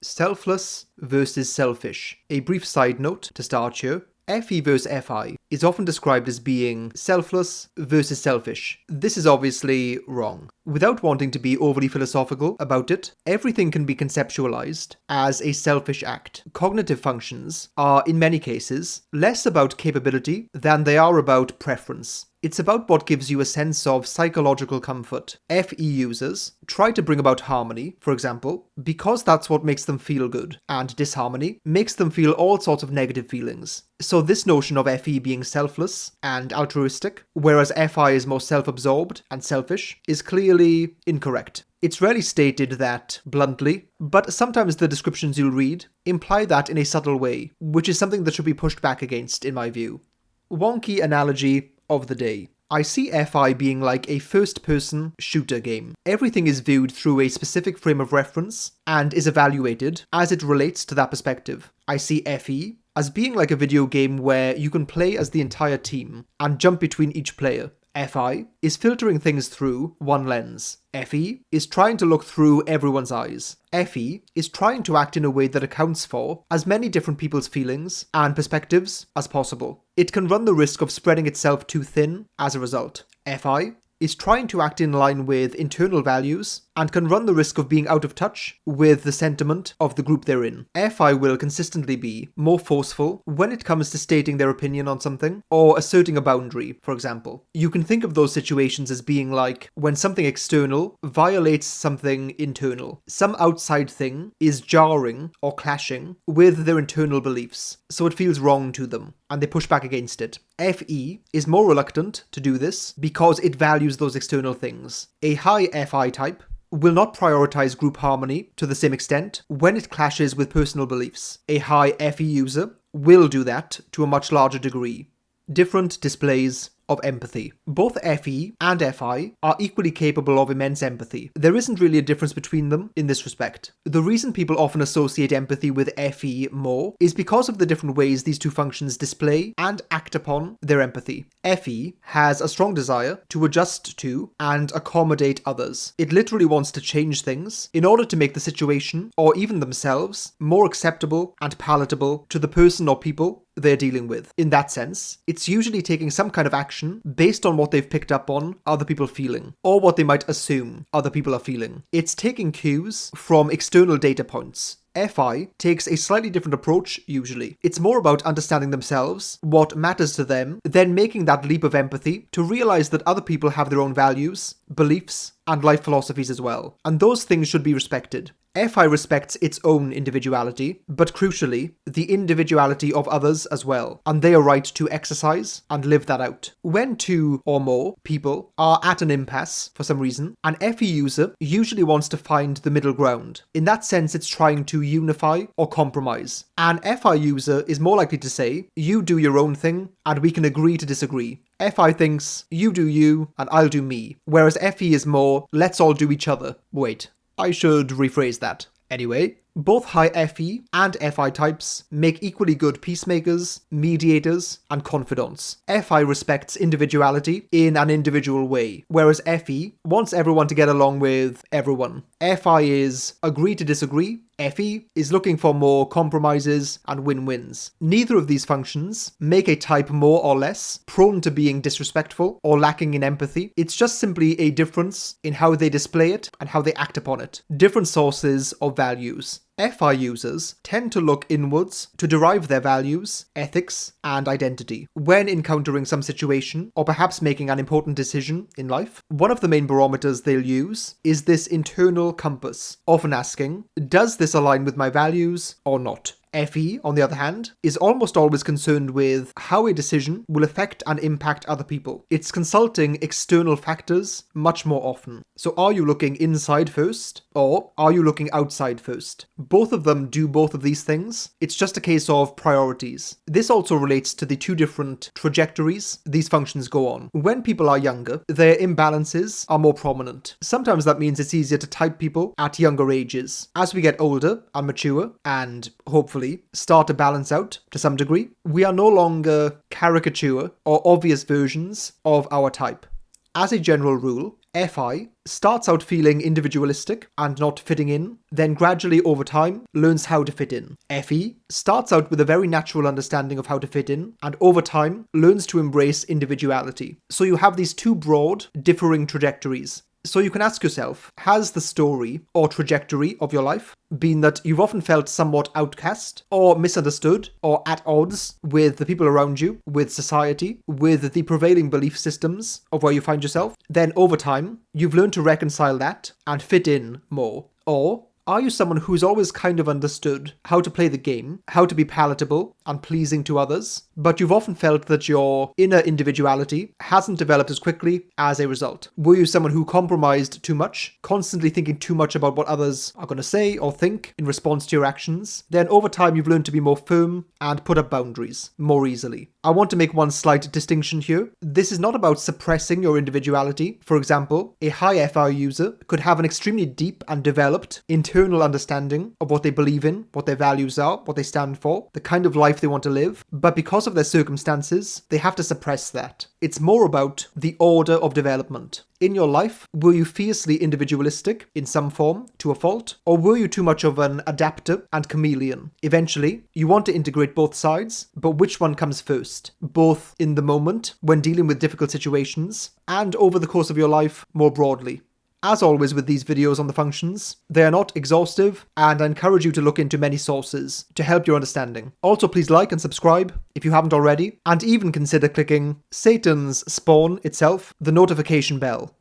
Selfless versus selfish. A brief side note to start here. FE versus FI is often described as being selfless versus selfish. This is obviously wrong. Without wanting to be overly philosophical about it, everything can be conceptualized as a selfish act. Cognitive functions are, in many cases, less about capability than they are about preference. It's about what gives you a sense of psychological comfort. FE users try to bring about harmony, for example, because that's what makes them feel good, and disharmony makes them feel all sorts of negative feelings. So this notion of FE being selfless and altruistic, whereas FI is more self-absorbed and selfish, is clearly incorrect. It's rarely stated that bluntly, but sometimes the descriptions you'll read imply that in a subtle way, which is something that should be pushed back against, in my view. Wonky analogy of the day. I see FI being like a first-person shooter game. Everything is viewed through a specific frame of reference and is evaluated as it relates to that perspective. I see FE as being like a video game where you can play as the entire team and jump between each player. FI is filtering things through one lens. FE is trying to look through everyone's eyes. FE is trying to act in a way that accounts for as many different people's feelings and perspectives as possible. It can run the risk of spreading itself too thin as a result. FI is trying to act in line with internal values and can run the risk of being out of touch with the sentiment of the group they're in. FI will consistently be more forceful when it comes to stating their opinion on something or asserting a boundary, for example. You can think of those situations as being like when something external violates something internal. Some outside thing is jarring or clashing with their internal beliefs, so it feels wrong to them, and they push back against it. FE is more reluctant to do this because it values those external things. A high FI type will not prioritize group harmony to the same extent when it clashes with personal beliefs. A high FE user will do that to a much larger degree. Different displays of empathy. Both FE and FI are equally capable of immense empathy. There isn't really a difference between them in this respect. The reason people often associate empathy with FE more is because of the different ways these two functions display and act upon their empathy. FE has a strong desire to adjust to and accommodate others. It literally wants to change things in order to make the situation, or even themselves, more acceptable and palatable to the person or people they're dealing with. In that sense, it's usually taking some kind of action based on what they've picked up on other people feeling, or what they might assume other people are feeling. It's taking cues from external data points. FI takes a slightly different approach usually. It's more about understanding themselves, what matters to them, then making that leap of empathy to realize that other people have their own values, beliefs, and life philosophies as well. And those things should be respected. FI respects its own individuality, but crucially, the individuality of others as well, and they are right to exercise and live that out. When two or more people are at an impasse for some reason, an FE user usually wants to find the middle ground. In that sense, it's trying to unify or compromise. An FI user is more likely to say, you do your own thing, and we can agree to disagree. FI thinks, you do you, and I'll do me. Whereas FE is more, let's all do each other. Wait, I should rephrase that. Anyway, both high FE and FI types make equally good peacemakers, mediators, and confidants. FI respects individuality in an individual way, whereas FE wants everyone to get along with everyone. FI is agree to disagree. FE is looking for more compromises and win-wins. Neither of these functions make a type more or less prone to being disrespectful or lacking in empathy. It's just simply a difference in how they display it and how they act upon it. Different sources of values. FI users tend to look inwards to derive their values, ethics, and identity. When encountering some situation, or perhaps making an important decision in life, one of the main barometers they'll use is this internal compass, often asking, does this align with my values or not? FE, on the other hand, is almost always concerned with how a decision will affect and impact other people. It's consulting external factors much more often. So are you looking inside first, or are you looking outside first? Both of them do both of these things. It's just a case of priorities. This also relates to the two different trajectories these functions go on. When people are younger, their imbalances are more prominent. Sometimes that means it's easier to type people at younger ages. As we get older and mature, and hopefully start to balance out to some degree, we are no longer caricature or obvious versions of our type. As a general rule, FI starts out feeling individualistic and not fitting in, then gradually over time learns how to fit in. FE starts out with a very natural understanding of how to fit in, and over time learns to embrace individuality. So you have these two broad, differing trajectories. So you can ask yourself, has the story or trajectory of your life been that you've often felt somewhat outcast or misunderstood or at odds with the people around you, with society, with the prevailing belief systems of where you find yourself? Then over time, you've learned to reconcile that and fit in more. Or are you someone who's always kind of understood how to play the game, how to be palatable and pleasing to others, but you've often felt that your inner individuality hasn't developed as quickly as a result? Were you someone who compromised too much, constantly thinking too much about what others are going to say or think in response to your actions? Then over time you've learned to be more firm and put up boundaries more easily. I want to make one slight distinction here. This is not about suppressing your individuality. For example, a high FI user could have an extremely deep and developed internal understanding of what they believe in, what their values are, what they stand for, the kind of life they want to live, but because of their circumstances, they have to suppress that. It's more about the order of development. In your life, were you fiercely individualistic in some form, to a fault, or were you too much of an adapter and chameleon? Eventually, you want to integrate both sides, but which one comes first? Both in the moment, when dealing with difficult situations, and over the course of your life more broadly. As always with these videos on the functions, they are not exhaustive, and I encourage you to look into many sources to help your understanding. Also, please like and subscribe if you haven't already, and even consider clicking Satan's spawn itself, the notification bell.